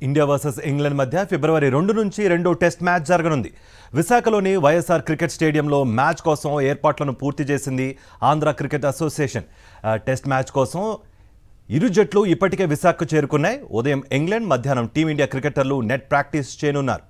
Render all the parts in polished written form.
India versus England మధ్య ఫిబ్రవరి 2 నుంచి రెండో టెస్ట్ మ్యాచ్ జరగనుంది. విశాఖలోని వైఎస్ఆర్ క్రికెట్ స్టేడియంలో మ్యాచ్ కోసం ఏర్పాట్లను పూర్తి చేసింది Andhra cricket association. Test match కోసం ఇరు జట్లు ఇప్పటికే విశాఖకు చేరుకున్నాయి. ఉదయం ఇంగ్లాండ్, మధ్యాహ్నం టీమిండియా క్రికెటర్లు నెట్ ప్రాక్టీస్ చేయనున్నారు.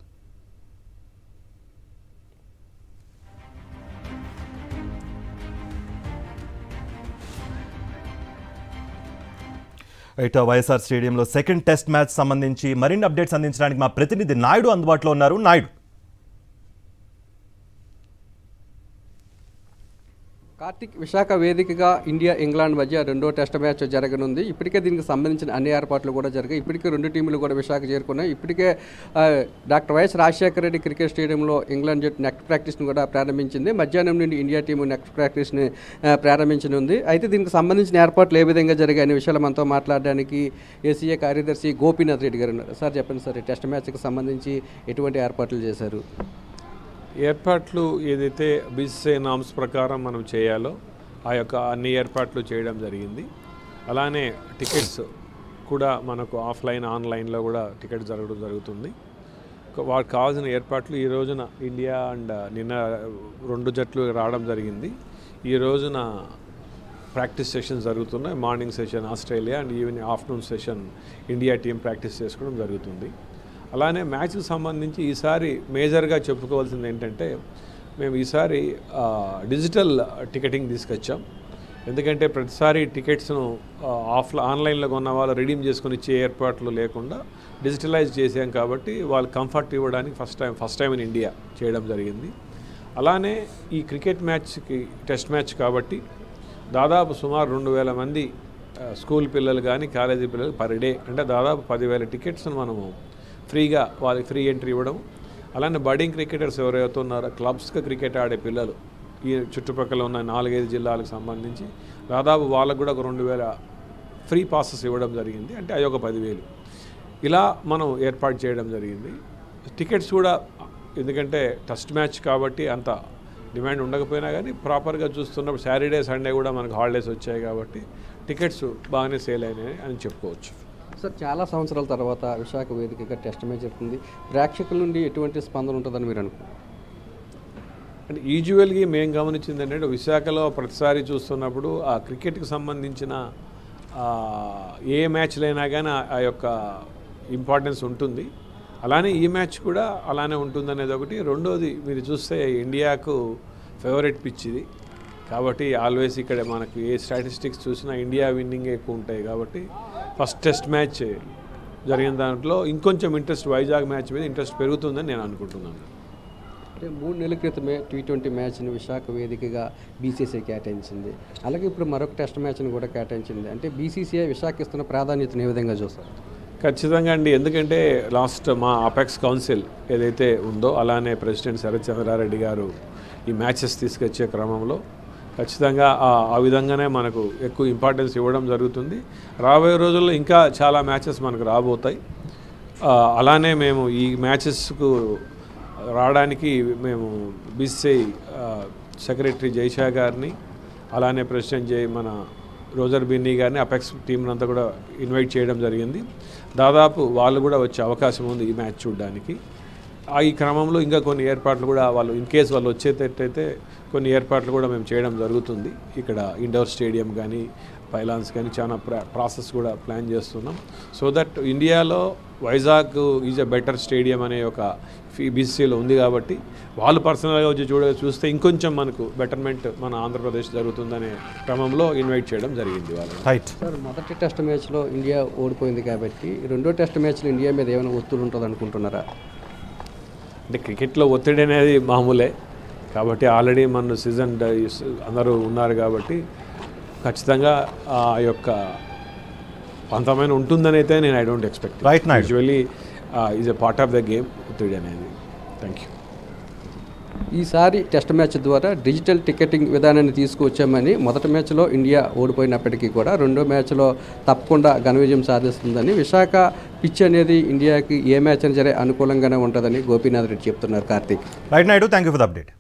వైఎస్ఆర్ స్టేడియంలో సెకండ్ టెస్ట్ మ్యాచ్ సంబంధించి మరిన్ని అప్డేట్స్ అందించడానికి మా ప్రతినిధి నాయుడు అందుబాటులో ఉన్నారు. నాయుడు, కార్తిక్, విశాఖ వేదికగా ఇండియా ఇంగ్లాండ్ మధ్య రెండో టెస్ట్ మ్యాచ్ జరగనుంది. ఇప్పటికే దీనికి సంబంధించిన అన్ని ఏర్పాట్లు కూడా జరిగాయి. ఇప్పటికే రెండు టీములు కూడా విశాఖ చేరుకున్నాయి. ఇప్పటికే doctor YS Rajasekhara Reddy cricket స్టేడియంలో ఇంగ్లాండ్ జట్టు నెక్స్ట్ ప్రాక్టీస్ని కూడా ప్రారంభించింది. మధ్యాహ్నం నుండి ఇండియా టీము నెక్స్ట్ ప్రాక్టీస్ని ప్రారంభించనుంది. అయితే దీనికి సంబంధించిన ఏర్పాట్లు ఏ విధంగా జరిగాయి అనే విషయాలు మనతో మాట్లాడడానికి ఏసీఏ కార్యదర్శి గోపీనాథ్ రెడ్డి గారు ఉన్నారు. సార్ చెప్పండి సార్, టెస్ట్ మ్యాచ్కి సంబంధించి ఎటువంటి ఏర్పాట్లు చేశారు? ఏర్పాట్లు ఏదైతే బీసీసీఐ నామ్స్ ప్రకారం మనం చేయాలో ఆ యొక్క అన్ని ఏర్పాట్లు చేయడం జరిగింది. అలానే టికెట్స్ కూడా మనకు ఆఫ్లైన్, ఆన్లైన్లో కూడా టికెట్ జరుగుతుంది. వాటికి కావాల్సిన ఏర్పాట్లు ఈ రోజున ఇండియా అండ్ నిన్న రెండు జట్లు రావడం జరిగింది. ఈ రోజున ప్రాక్టీస్ సెషన్స్ జరుగుతున్నాయి. Morning session Australia and evening afternoon session India team practice చేసుకోవడం జరుగుతుంది. అలానే మ్యాచ్కి సంబంధించి ఈసారి మేజర్గా చెప్పుకోవాల్సింది ఏంటంటే, మేము ఈసారి డిజిటల్ టికెటింగ్ తీసుకొచ్చాం. ఎందుకంటే ప్రతిసారి టికెట్స్ను ఆన్లైన్లో కొన్న వాళ్ళు రిడీమ్ చేసుకొని ఇచ్చే ఏర్పాట్లు లేకుండా డిజిటలైజ్ చేసాం. కాబట్టి వాళ్ళు కంఫర్ట్ ఇవ్వడానికి ఫస్ట్ టైం ఇన్ ఇండియా చేయడం జరిగింది. అలానే ఈ క్రికెట్ మ్యాచ్కి టెస్ట్ మ్యాచ్ కాబట్టి దాదాపు సుమారు 2,000 మంది స్కూల్ పిల్లలు కానీ కాలేజీ పిల్లలు పర్ డే, అంటే దాదాపు 10,000 టికెట్స్ను మనము ఫ్రీగా వాళ్ళకి ఫ్రీ ఎంట్రీ ఇవ్వడం. అలానే బడ్డింగ్ క్రికెటర్స్ ఎవరైతే ఉన్నారో క్లబ్స్కి క్రికెట్ ఆడే పిల్లలు ఈ చుట్టుపక్కల ఉన్న 4-5 జిల్లాలకు సంబంధించి దాదాపు వాళ్ళకు కూడా ఒక 2,000 ఫ్రీ పాసెస్ ఇవ్వడం జరిగింది. అంటే అవి ఒక 10,000 ఇలా మనం ఏర్పాటు చేయడం జరిగింది. టికెట్స్ కూడా ఎందుకంటే టెస్ట్ మ్యాచ్ కాబట్టి అంత డిమాండ్ ఉండకపోయినా కానీ ప్రాపర్గా చూస్తున్నప్పుడు సాటర్డే, సండే కూడా మనకు హాలిడేస్ వచ్చాయి కాబట్టి టికెట్స్ బాగానే సేల్ అయినాయి అని చెప్పుకోవచ్చు. సార్, చాలా సంవత్సరాల తర్వాత విశాఖ వేదికగా టెస్ట్ మ్యాచ్ జరుగుతుంది. ప్రేక్షకుల నుండి ఎటువంటి స్పందన ఉంటుందని మీరు అనుకుంటున్నారు? అంటే యూజువల్గా మేము గమనించింది ఏంటంటే, విశాఖలో ప్రతిసారి చూస్తున్నప్పుడు ఆ క్రికెట్కి సంబంధించిన ఏ మ్యాచ్లైనా కానీ ఆ యొక్క ఇంపార్టెన్స్ ఉంటుంది. అలానే ఈ మ్యాచ్ కూడా అలానే ఉంటుంది అనేది ఒకటి. రెండోది, మీరు చూస్తే ఇండియాకు ఫేవరెట్ పిచ్ ఇది కాబట్టి ఆల్వేస్ ఇక్కడ మనకు ఏ స్టాటిస్టిక్స్ చూసినా ఇండియా విన్నింగ్ ఎక్కువ ఉంటాయి. కాబట్టి ఫస్ట్ టెస్ట్ మ్యాచ్ జరిగిన దాంట్లో ఇంకొంచెం ఇంట్రెస్ట్, వైజాగ్ మ్యాచ్ మీద ఇంట్రెస్ట్ పెరుగుతుందని నేను అనుకుంటున్నాను. అంటే 3 నెలల క్రితమే T20 మ్యాచ్ని విశాఖ వేదికగా బీసీసీఐ కేటాయించింది. అలాగే ఇప్పుడు మరొక టెస్ట్ మ్యాచ్ని కూడా కేటాయించింది. అంటే బీసీసీఐ విశాఖ ఇస్తున్న ప్రాధాన్యతను ఏ విధంగా చూస్తారు? ఖచ్చితంగా అండి. ఎందుకంటే లాస్ట్ మా అపెక్స్ కౌన్సిల్ ఏదైతే ఉందో అలానే ప్రెసిడెంట్ శరత్ చంద్రారెడ్డి గారు ఈ మ్యాచెస్ తీసుకొచ్చే క్రమంలో ఖచ్చితంగా ఆ విధంగానే మనకు ఎక్కువ ఇంపార్టెన్స్ ఇవ్వడం జరుగుతుంది. రాబోయే రోజుల్లో ఇంకా చాలా మ్యాచెస్ మనకు రాబోతాయి. అలానే మేము ఈ మ్యాచెస్కు రావడానికి మేము బీసీసీఐ సెక్రటరీ జైషా గారిని, అలానే ప్రెసిడెంట్ మన రోజర్ బిన్నీ గారిని, అపెక్స్ టీం అంతా కూడా ఇన్వైట్ చేయడం జరిగింది. దాదాపు వాళ్ళు కూడా వచ్చే అవకాశం ఉంది ఈ మ్యాచ్ చూడడానికి. ఈ క్రమంలో ఇంకా కొన్ని ఏర్పాట్లు కూడా వాళ్ళు ఇన్ కేసు వాళ్ళు వచ్చేటట్టయితే కొన్ని ఏర్పాట్లు కూడా మేము చేయడం జరుగుతుంది. ఇక్కడ ఇండోర్ స్టేడియం కానీ, పైలాన్స్ కానీ చాలా ప్రాసెస్ కూడా ప్లాన్ చేస్తున్నాం. సో దట్ ఇండియాలో Vizag is a better stadium అనే ఒక బీసీసీలో ఉంది కాబట్టి వాళ్ళు పర్సనల్గా వచ్చి చూస్తే ఇంకొంచెం మనకు బెటర్మెంట్ మన ఆంధ్రప్రదేశ్ జరుగుతుందనే క్రమంలో ఇన్వైట్ చేయడం జరిగింది వాళ్ళు. సార్, మొదటి టెస్ట్ మ్యాచ్లో ఇండియా ఓడిపోయింది కాబట్టి రెండో టెస్ట్ మ్యాచ్లో ఇండియా మీద ఏమైనా ఒత్తిడి ఉంటుంది అనుకుంటున్నారా? అంటే క్రికెట్లో ఒత్తిడి అనేది మామూలే కాబట్టి ఆల్రెడీ మన సీజన్ అందరూ ఉన్నారు కాబట్టి ఖచ్చితంగా ఆ యొక్క పంతమైన ఉంటుందని అయితే నేను I don't expect. Usually is a part of the game ఒత్తిడి అనేది. Thank you. ఈసారి టెస్ట్ మ్యాచ్ ద్వారా డిజిటల్ టికెటింగ్ విధానాన్ని తీసుకువచ్చామని, మొదటి మ్యాచ్లో ఇండియా ఓడిపోయినప్పటికీ కూడా రెండో మ్యాచ్లో తప్పకుండా ఘన విజయం సాధిస్తుందని, విశాఖ పిచ్ అనేది ఇండియాకి ఏ మ్యాచ్ అయినా సరే అనుకూలంగానే ఉంటుందని గోపీనాథ్ రెడ్డి చెప్తున్నారు. Karthik, right Naidu, thank you for the update.